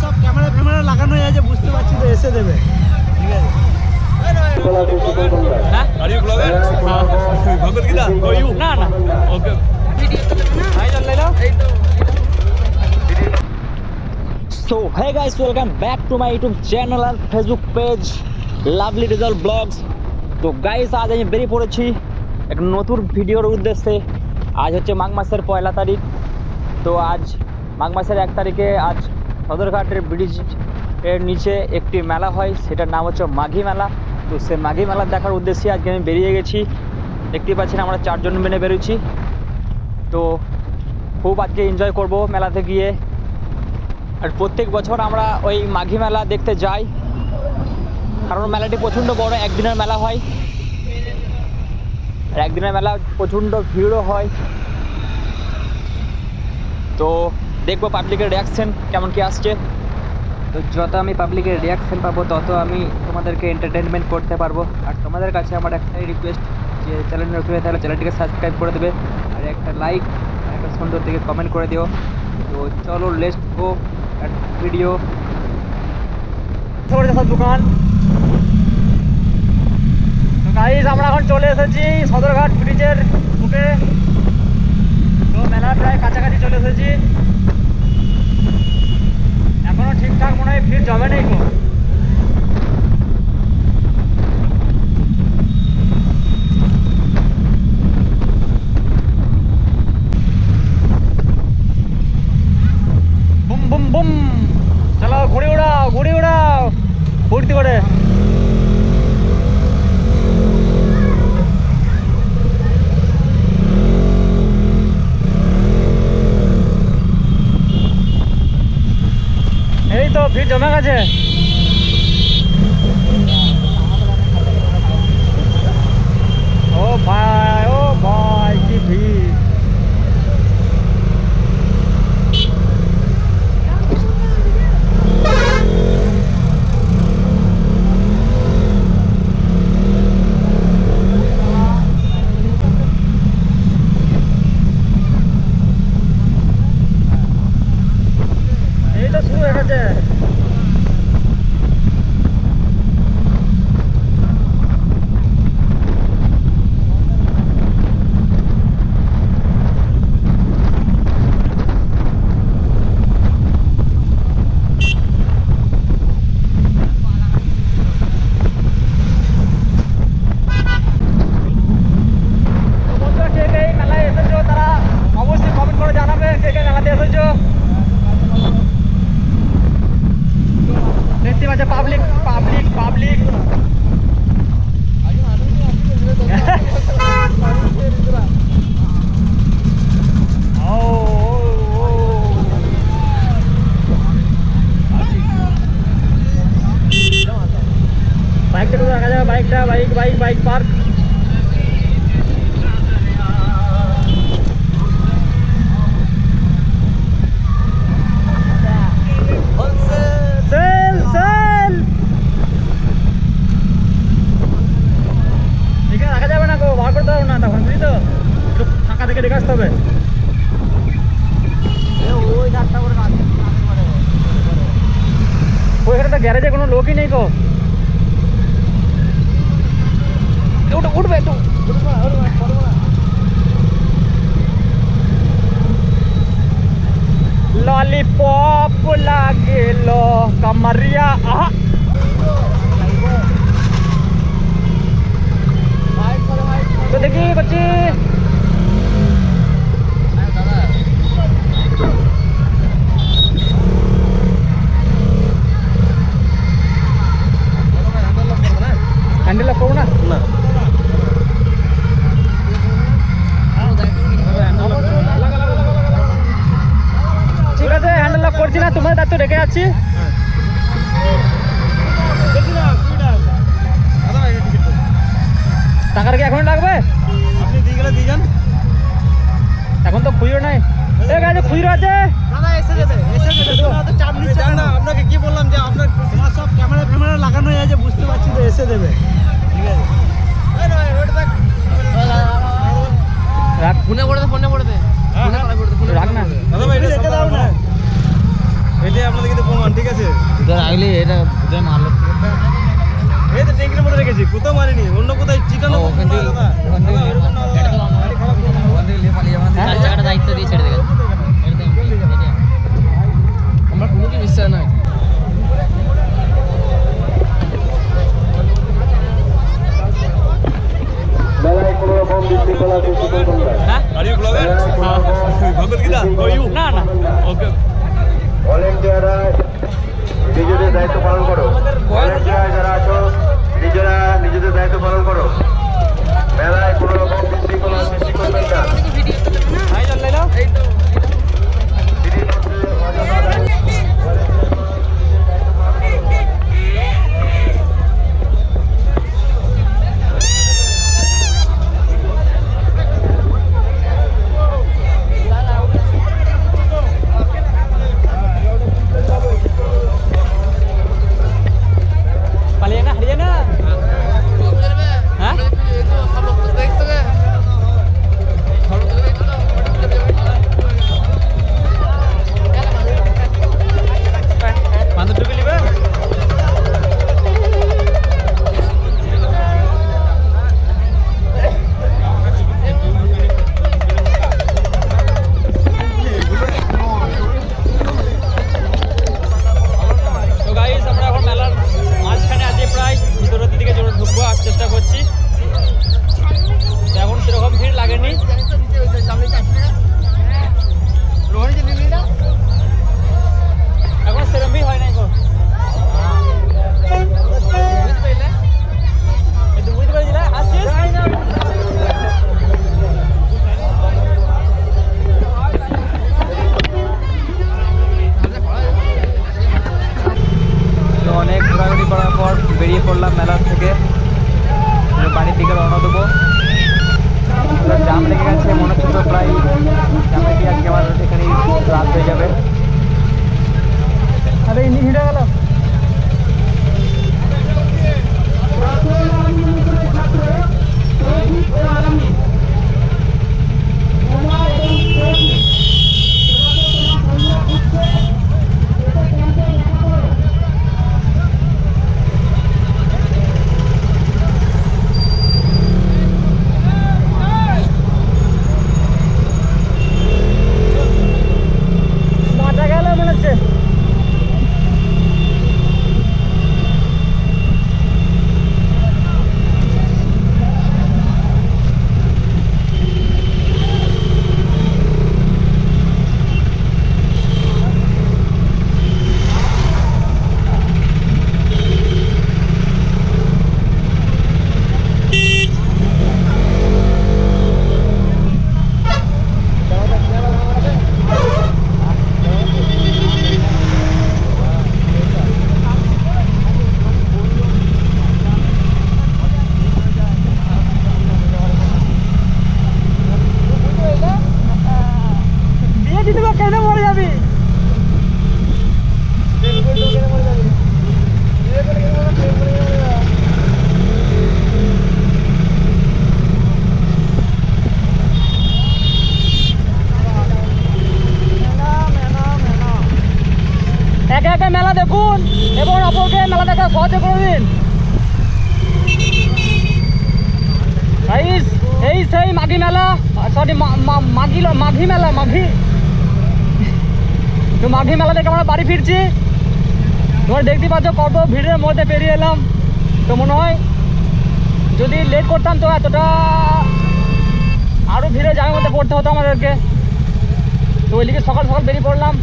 সব ক্যামেরা ফ্যামেরা লাগানো আছে, বুঝতে পারছি তো, এসে দেবে। ঠিক আছে। Are you vlogger? Bhagavad Gita? How are you? না না, Okay. So hey guys, welcome back to my YouTube channel and Facebook page Lovely Result Vlogs. তো গাইস আজ আমি বেরিয়ে পড়েছি এক নতুন ভিডিওর উদ্দেশ্যে। আজ হচ্ছে মাঘ মাসের 1 তারিখ। তো আজ মাঘ মাসের 1 তারিখে আজ সদরঘাটের ব্রিজের নিচে একটি মেলা হয়, সেটার নাম হচ্ছে মাঘী মেলা। তো সে মাঘী মেলা দেখার উদ্দেশ্যে আজকে আমি বেরিয়ে গেছি। দেখতেই পাচ্ছেন আমরা 4 জন মিলে বেরোচ্ছি। তো খুব আজকে এনজয় করব মেলাতে গিয়ে। আর প্রত্যেক বছর আমরা ওই মাঘী মেলা দেখতে যাই, কারণ মেলাটি প্রচণ্ড বড়, একদিনের মেলা হয়। আর একদিনের মেলা প্রচণ্ড ভিড়ও হয়। তো দেখবো পাবলিকের রিয়াকশান কেমন কি আসছে। তো যত আমি পাবলিকের রিয়াকশান পাবো তত আমি তোমাদেরকে এন্টারটেনমেন্ট করতে পারবো। আর তোমাদের কাছে আমার একটাই রিকোয়েস্ট, যে চ্যানেল নতুন হয়ে থাকলে চ্যানেলটিকে সাবস্ক্রাইব করে দেবে, আর একটা লাইক আর একটা সুন্দর দিকে কমেন্ট করে দিও। তো চলো লেটস গো ভিডিও। দোকান তো গাইস আমরা এখন চলে এসেছি সদরঘাট ব্রিজের বুকে। তো মেলার প্রায় কাছাকাছি চলে এসেছি। এখনো ঠিকঠাক মনে হয় ভিড় জমে নেই গো। বুম বুম বুম, চলো ঘুড়ি উড়াও ঘুড়ি উড়াও ফুর্তি করে। এই তো ভিড় জমে গেছে। ও ভাই কি ভিড়। এই তো শুরু হয়ে গেছে। পাবলিক পাবলিক পাবলিক বাইকটা কোথায় রাখা যাবে? বাইকটা বাইক বাইক বাইক পার্ক। রাখা যাবে না গো, বার করতে পারবো না তখন, বুঝলি তো, একটু ফাঁকা থেকে দেখে আসতে হবে। ওইখানে তো গ্যারেজে কোনো লোকই নেই গো। উঠবে একটু। ললিপপ লাগেল কামারিয়া। আহা তো দেখি করছি। হ্যান্ডেল লক করবো না? না ঠিক আছে, হ্যান্ডেল লক করছি না, তোমার দায়িত্ব রেখে যাচ্ছি। টাকার কি এখন লাগবে? আপনি দিয়ে গেলে দিয়ে যান। এখন তো খুচরো নাই। ঠিক আছে, খুচরো আছে দাদা, এসে দেবে এসে দেবে। তো চাপ নিচ্ছে না। আপনাকে কি বললাম যে আপনার সব ক্যামেরা ফ্যামেরা লাগানো আছে, বুঝতে পারছি তো, এসে দেবে। ঠিক আছে। রাখ, ফোনে পড়ে দে, ফোনে পড়ে দে, রাখ না দাদা ভাই রেখে দাও না। এটাই আপনাদের কিন্তু প্রমাণ, ঠিক আছে? কোথাও মারিনি, অন্য কোথায় চিকানো ওখান থেকে জায়গাটা দায়িত্ব দিয়ে ছেড়ে দেবে আমার কোনো কি বিশ্বাস নাই। হ্যাঁ Are you vlogger? Bhagavad Gita, how are you? না না Okay. ভলেন্টিয়াররা নিজেদের দায়িত্ব পালন করো। ভলেন্টিয়ার যারা আছো নিজেরা নিজেদের দায়িত্ব পালন করো। মেলায় কোনো রকম বিশৃঙ্খলা সৃষ্টি করবেন না। ভাই চল লাইলো পালিয়ে না হারিয়ে না হ্যাঁ বান্ধব ঢুকে নিবে তো গাইস আমরা এখন মেলার মাঝখানে আছি, প্রায় ভিতরের দিকে জোরে ঢুকবো আর চেষ্টা করছি। তো এখন সেরকম ভিড় লাগেনি, এখন সেরকম ভিড় হয় নাই গো। একটু বুঝতে পারছিলাম আসছিস তো অনেক ঘোরাঘুরি করার পর বেরিয়ে পড়লাম মেলার থেকে, এবার বাড়ির দিকে রওনা দেবো। জাম লেগে গেছে মনে হচ্ছে, তো প্রায় জামে কি আজকে আমার এখানে রাত হয়ে যাবে। আরে ইঞ্জিন হিটে গেল। মাথা গেল মনে হচ্ছে। একে একে মেলা দেখুন এবং অপরকে মেলা দেখা সহজে করে দিন। এই সেই মাঘী মেলা, সরি মাঘী মেলা, তো মাঘী মেলা দেখে আমরা বাড়ি ফিরছি। তোমরা দেখতে পাচ্ছ কত ভিড়ের মধ্যে পেরিয়ে এলাম। তো মনে হয় যদি লেট করতাম তো এতটা আরও ভিড়ে জায়গার মধ্যে পড়তে হতো আমাদেরকে। তো ওইদিকে সকাল সকাল বেরিয়ে পড়লাম।